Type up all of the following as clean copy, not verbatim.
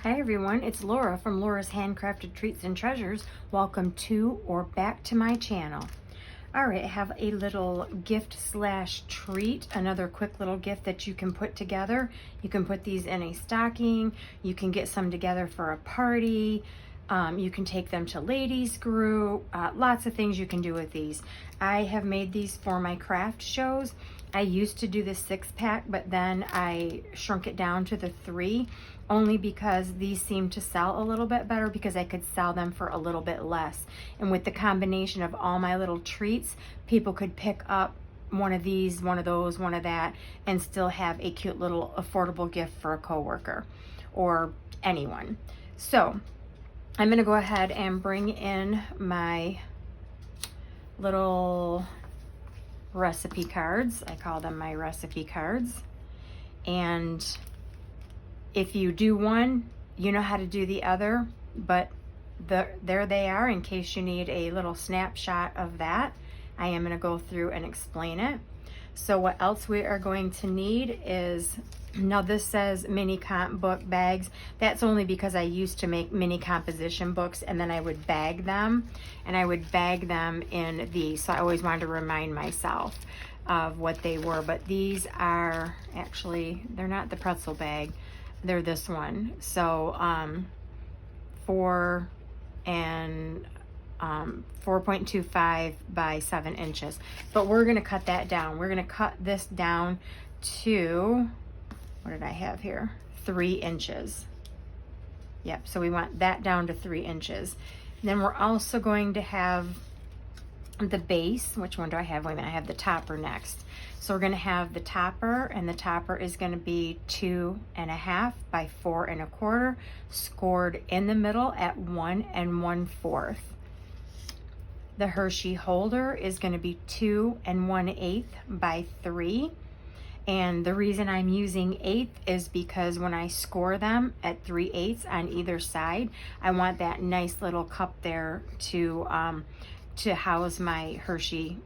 Hi everyone, it's Laura from Laura's Handcrafted Treats and Treasures. Welcome to or back to my channel. Alright, I have a little gift slash treat, another quick little gift that you can put together. You can put these in a stocking, you can get some together for a party, you can take them to ladies group, lots of things you can do with these. I have made these for my craft shows. I used to do the 6-pack, but then I shrunk it down to the 3, only because these seem to sell a little bit better because I could sell them for a little bit less. And with the combination of all my little treats, people could pick up one of these, one of those, one of that, and still have a cute little affordable gift for a coworker or anyone. So I'm gonna go ahead and bring in my little recipe cards. I call them my recipe cards. And if you do one, you know how to do the other, but there they are in case you need a little snapshot of that. I am going to go through and explain it. So what else we are going to need is, now this says mini comp book bags. That's only because I used to make mini composition books and then I would bag them, and I would bag them in these. So I always wanted to remind myself of what they were. But these are actually, they're not the pretzel bag. They're this one. So 4.25 by 7 inches. But we're going to cut that down. We're going to cut this down to, what did I have here? 3 inches. Yep, so we want that down to 3 inches. Then we're also going to have the base. Which one do I have? Wait a minute, I have the topper next. So we're going to have the topper, and the topper is going to be 2.5 by 4 1/4, scored in the middle at 1 1/4. The Hershey holder is going to be 2 1/8 by 3. And the reason I'm using 1/8 is because when I score them at 3/8 on either side, I want that nice little cup there to house my Hershey,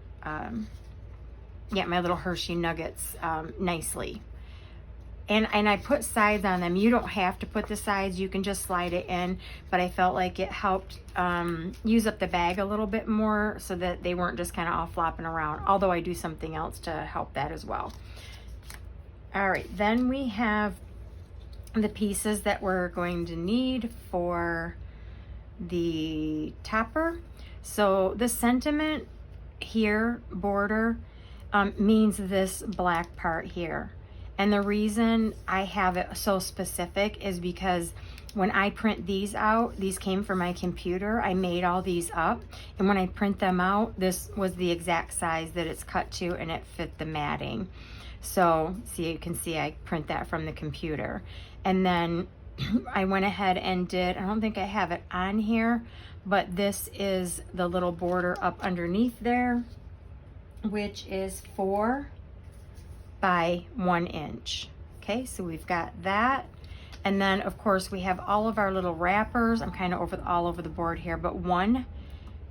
my little Hershey nuggets nicely. And I put sides on them. You don't have to put the sides, you can just slide it in, but I felt like it helped use up the bag a little bit more so that they weren't just kind of all flopping around, although I do something else to help that as well. All right, then we have the pieces that we're going to need for the topper. So the sentiment here, border, means this black part here. And the reason I have it so specific is because when I print these out, these came from my computer. I made all these up, and when I print them out, this was the exact size that it's cut to, and it fit the matting. So see, you can see I print that from the computer. And then I went ahead and did, I don't think I have it on here, but this is the little border up underneath there, which is 4 by 1 inch. Okay, so we've got that. And then of course we have all of our little wrappers. I'm kind of all over the board here, but 1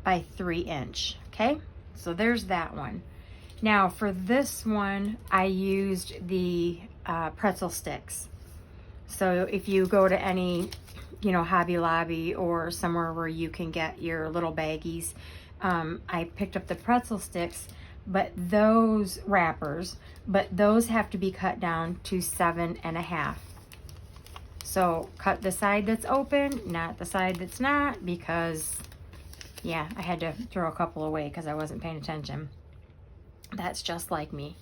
by 3 inch. Okay, so there's that one. Now for this one, I used the pretzel sticks. So if you go to any, Hobby Lobby or somewhere where you can get your little baggies, I picked up the pretzel sticks, but those wrappers, those have to be cut down to 7.5. So cut the side that's open, not the side that's not, because yeah, I had to throw a couple away because I wasn't paying attention. That's just like me.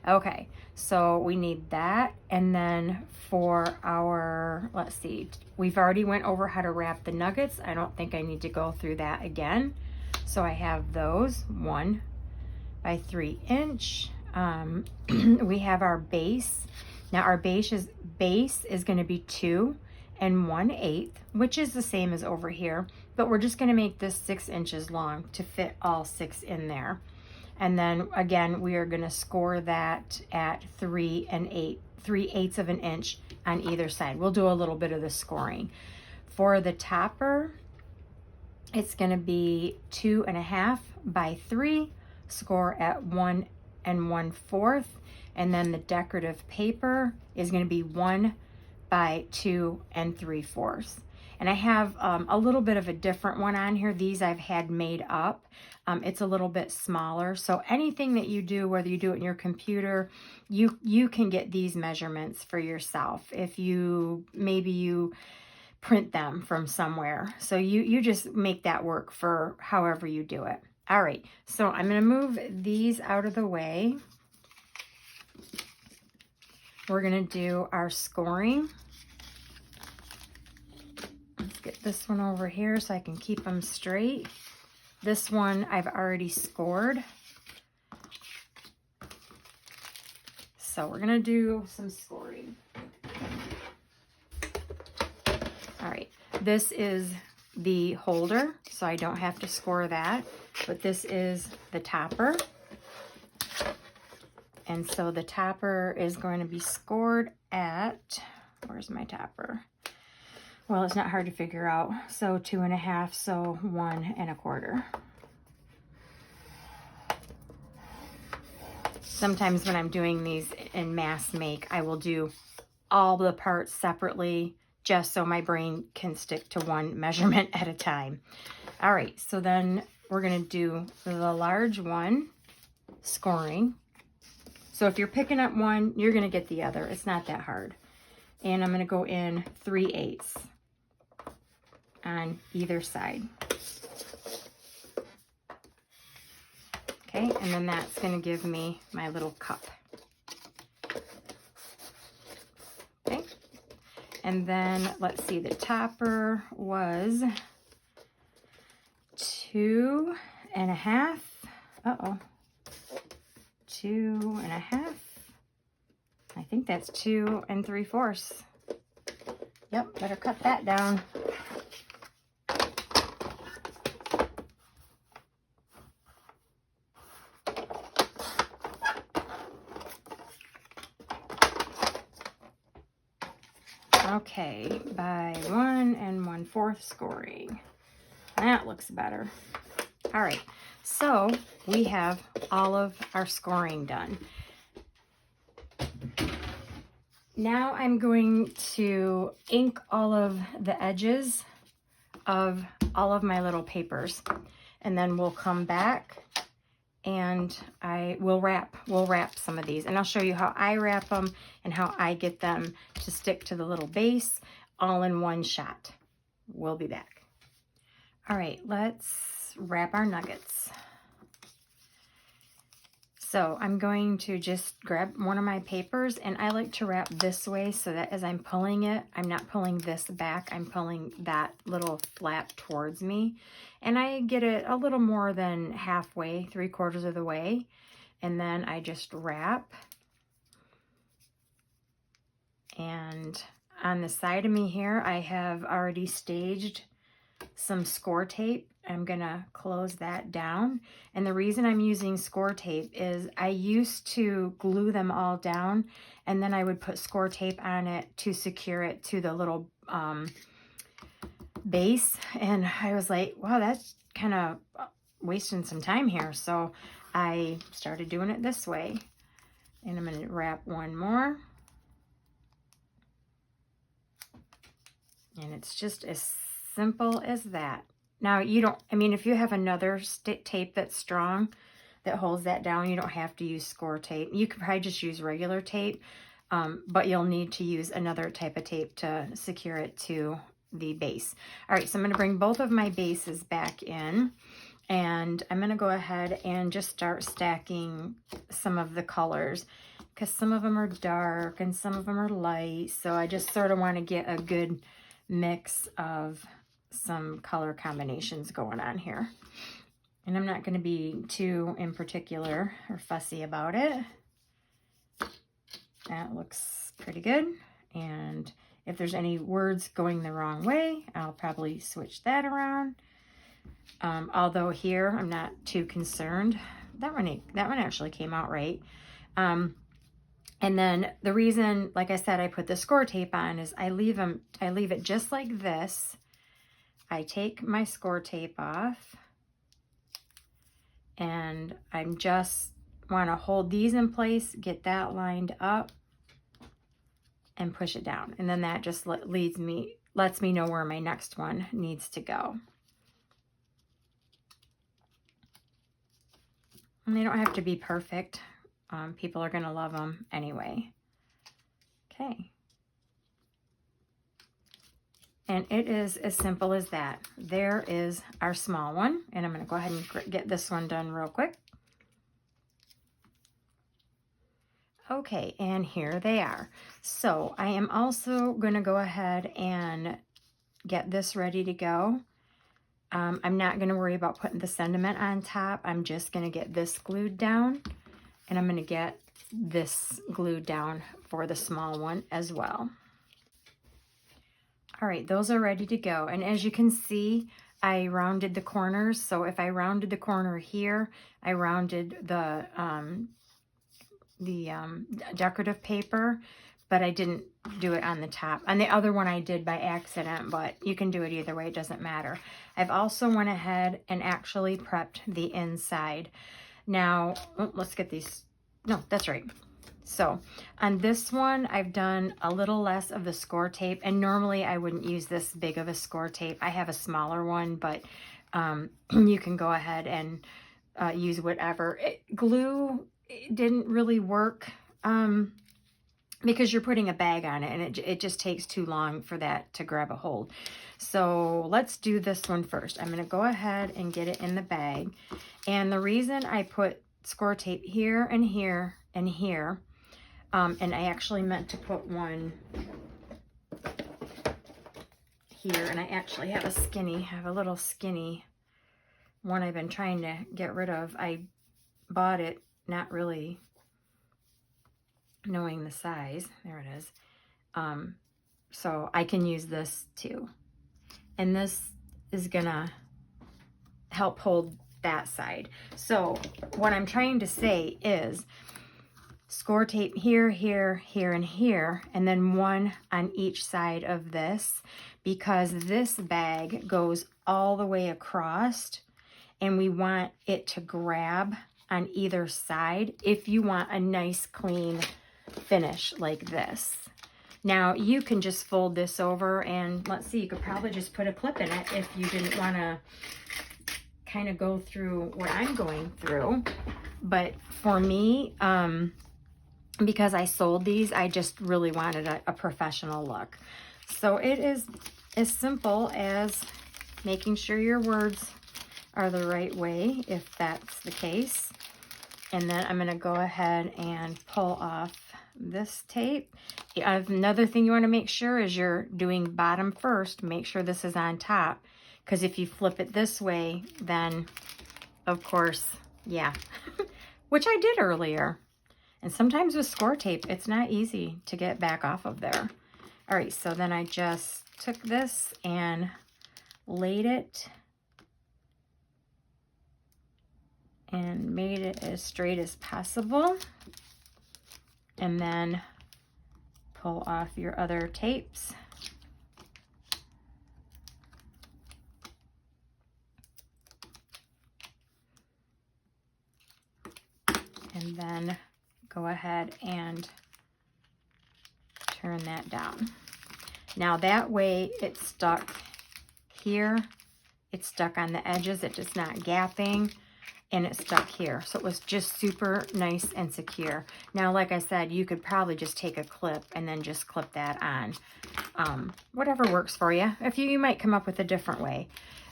Okay, so we need that. And then for our, let's see, we've already went over how to wrap the nuggets. I don't think I need to go through that again. So I have those 1 by 3 inch. We have our base. Now our base is going to be 2 1/8, which is the same as over here, but we're just going to make this 6 inches long to fit all 6 in there. And then again, we are going to score that at 3/8 of an inch on either side. We'll do a little bit of the scoring. For the topper, it's going to be 2.5 by 3, score at 1 1/4. And then the decorative paper is going to be 1 by 2 3/4. And I have a little bit of a different one on here. These I've had made up. It's a little bit smaller. So anything that you do, whether you do it in your computer, you can get these measurements for yourself. If maybe you print them from somewhere. So you just make that work for however you do it. All right, so I'm going to move these out of the way. We're going to do our scoring. Let's get this one over here so I can keep them straight. This one I've already scored. So we're going to do some scoring. All right, this is the holder, so I don't have to score that, but this is the topper. And so the topper is going to be scored at, where's my topper? Well, it's not hard to figure out. So 2 1/2, so 1 1/4. Sometimes when I'm doing these in mass make, I will do all the parts separately just so my brain can stick to one measurement at a time. All right, so then we're going to do the large one, scoring. So if you're picking up one, you're going to get the other. It's not that hard. And I'm going to go in 3/8 on either side. Okay, and then that's going to give me my little cup. Okay, and then let's see, the topper was 2 1/2. Uh-oh. 2 1/2. I think that's 2 3/4. Yep, better cut that down. Okay, by 1 1/4 scoring. That looks better. All right, so we have all of our scoring done. Now I'm going to ink all of the edges of all of my little papers, and then we'll come back and we'll wrap some of these, and I'll show you how I wrap them and how I get them to stick to the little base all in one shot. We'll be back. All right, let's wrap our nuggets. So I'm going to just grab one of my papers, and I like to wrap this way so that as I'm pulling it, I'm not pulling this back, I'm pulling that little flap towards me. And I get it a little more than halfway, 3/4 of the way. And then I just wrap. And on the side of me here, I have already staged some score tape. I'm gonna close that down. And the reason I'm using score tape is I used to glue them all down, and then I would put score tape on it to secure it to the little base. And I was like, wow, that's kind of wasting some time here. So I started doing it this way. And I'm gonna wrap one more. And it's just as simple as that. Now, you don't, I mean, if you have another tape that's strong that holds that down, you don't have to use score tape. You could probably just use regular tape, but you'll need to use another type of tape to secure it to the base. All right, so I'm going to bring both of my bases back in, and I'm going to go ahead and just start stacking some of the colors, because some of them are dark and some of them are light. So I just sort of want to get a good mix of some color combinations going on here. And I'm not going to be too in particular or fussy about it. That looks pretty good. And if there's any words going the wrong way, I'll probably switch that around. Although here I'm not too concerned. That one actually came out right. And then the reason, like I said, I put the score tape on is I leave it just like this. I take my score tape off, and I'm just want to hold these in place, get that lined up, and push it down. And then that just lets me know where my next one needs to go. And they don't have to be perfect. People are going to love them anyway. Okay. And it is as simple as that. There is our small one. And I'm going to go ahead and get this one done real quick. Okay, and here they are. So I am also going to go ahead and get this ready to go. I'm not going to worry about putting the sentiment on top. I'm just going to get this glued down. And I'm going to get this glued down for the small one as well. All right, those are ready to go. And as you can see, I rounded the corners. So if I rounded the corner here, I rounded the decorative paper, but I didn't do it on the top. On the other one I did by accident, but you can do it either way, it doesn't matter. I've also went ahead and actually prepped the inside. Now, let's get these, no, that's right. So on this one, I've done a little less of the score tape, and normally I wouldn't use this big of a score tape. I have a smaller one, but you can go ahead and use whatever. Glue didn't really work because you're putting a bag on it, and it just takes too long for that to grab a hold. So let's do this one first. I'm going to go ahead and get it in the bag. And the reason I put score tape here and here and here, and I actually meant to put one here, and I actually have a little skinny one I've been trying to get rid of. I bought it not really knowing the size. There it is. So I can use this too. And this is gonna help hold that side. So what I'm trying to say is score tape here, here, here, and here, and then one on each side of this, because this bag goes all the way across, and we want it to grab on either side if you want a nice clean finish like this. Now you can just fold this over, and let's see, you could probably just put a clip in it if you didn't want to kind of go through what I'm going through. But for me, because I sold these, I just really wanted a professional look. So it is as simple as making sure your words are the right way, if that's the case. And then I'm going to go ahead and pull off this tape. Another thing you want to make sure is you're doing bottom first. Make sure this is on top, because if you flip it this way, then of course, yeah, which I did earlier. And sometimes with score tape, it's not easy to get back off of there. All right, so then I just took this and laid it and made it as straight as possible. And then pull off your other tapes. And then go ahead and turn that down. Now that way it's stuck here, it's stuck on the edges, it's just not gapping, and it's stuck here. So it was just super nice and secure. Now, like I said, you could probably just take a clip and then just clip that on. Whatever works for you. If you might come up with a different way.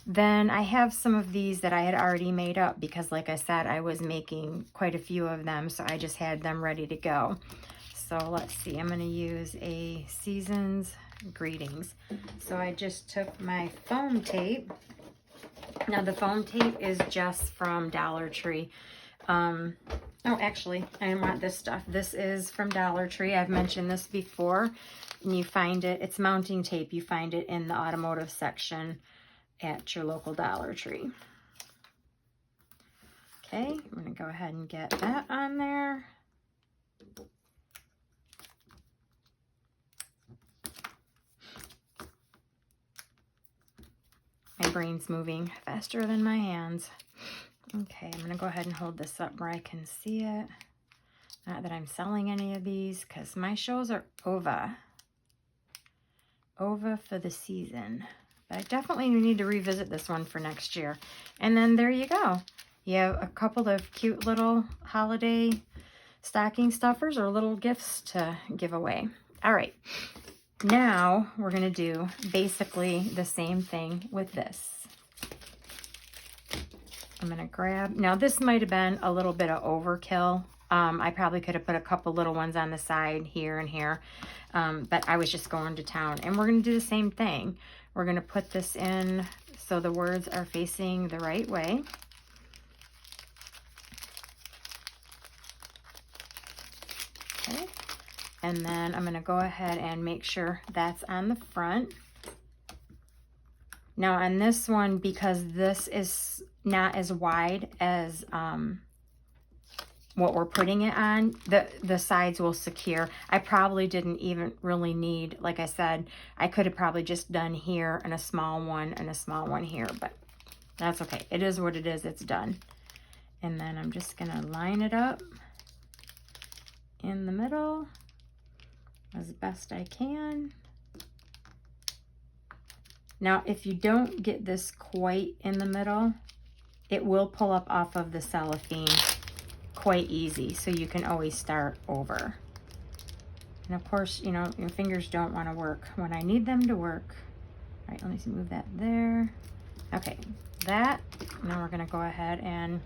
Then I have some of these that I had already made up because, like I said, I was making quite a few of them, so I just had them ready to go. So let's see, I'm going to use a Seasons Greetings. So I just took my foam tape. Now the foam tape is just from Dollar Tree. Oh, actually, I didn't want this stuff. This is from Dollar Tree. I've mentioned this before, and you find it, it's mounting tape. You find it in the automotive section at your local Dollar Tree. Okay, I'm going to go ahead and get that on there. My brain's moving faster than my hands. Okay, I'm going to go ahead and hold this up where I can see it. Not that I'm selling any of these, because my shows are over. over for the season. But I definitely need to revisit this one for next year. And then there you go. You have a couple of cute little holiday stocking stuffers or little gifts to give away. All right, now we're gonna do basically the same thing with this. I'm gonna grab, now this might have been a little bit of overkill. I probably could have put a couple little ones on the side here and here, but I was just going to town. And we're gonna do the same thing. We're gonna put this in so the words are facing the right way. Okay. And then I'm gonna go ahead and make sure that's on the front. Now on this one, because this is not as wide as what we're putting it on, the sides will secure. I probably didn't even really need, like I said, I could have probably just done here and a small one and a small one here, but that's okay. It is what it is, it's done. And then I'm just gonna line it up in the middle as best I can. Now, if you don't get this quite in the middle, it will pull up off of the cellophane quite easy, so you can always start over. And of course, you know, your fingers don't want to work when I need them to work. All right, let me move that there. Okay, that. Now we're going to go ahead and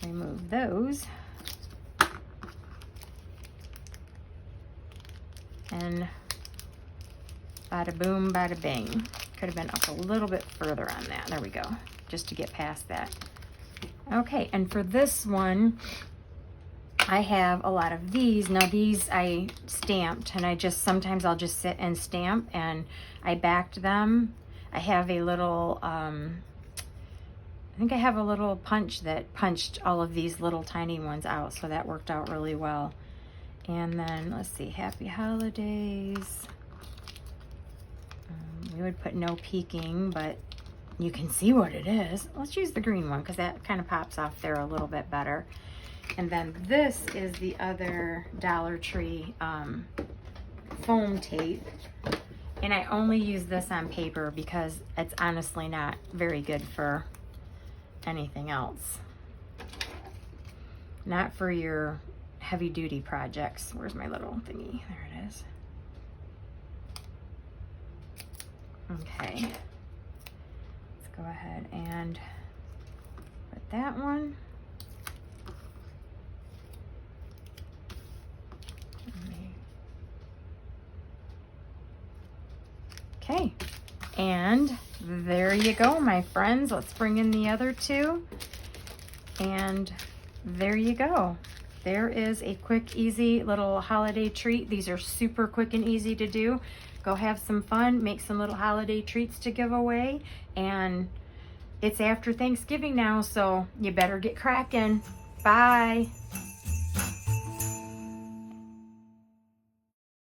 remove those. And bada boom, bada bing. Could have been up a little bit further on that. There we go, just to get past that. Okay, and for this one, I have a lot of these. Now these I stamped, and sometimes I'll just sit and stamp, and I backed them. I have a little, I think I have a little punch that punched all of these little tiny ones out, so that worked out really well. And then, let's see, Happy Holidays. We would put no peeking, but you can see what it is. Let's use the green one because that kind of pops off there a little bit better. And then this is the other Dollar Tree foam tape. And I only use this on paper because it's honestly not very good for anything else. Not for your heavy duty projects. Where's my little thingy? There it is. Okay, let's go ahead and put that one. Okay, and there you go, my friends. Let's bring in the other two. And there you go. There is a quick, easy little holiday treat. These are super quick and easy to do. Go have some fun, make some little holiday treats to give away. And it's after Thanksgiving now, so you better get cracking. Bye.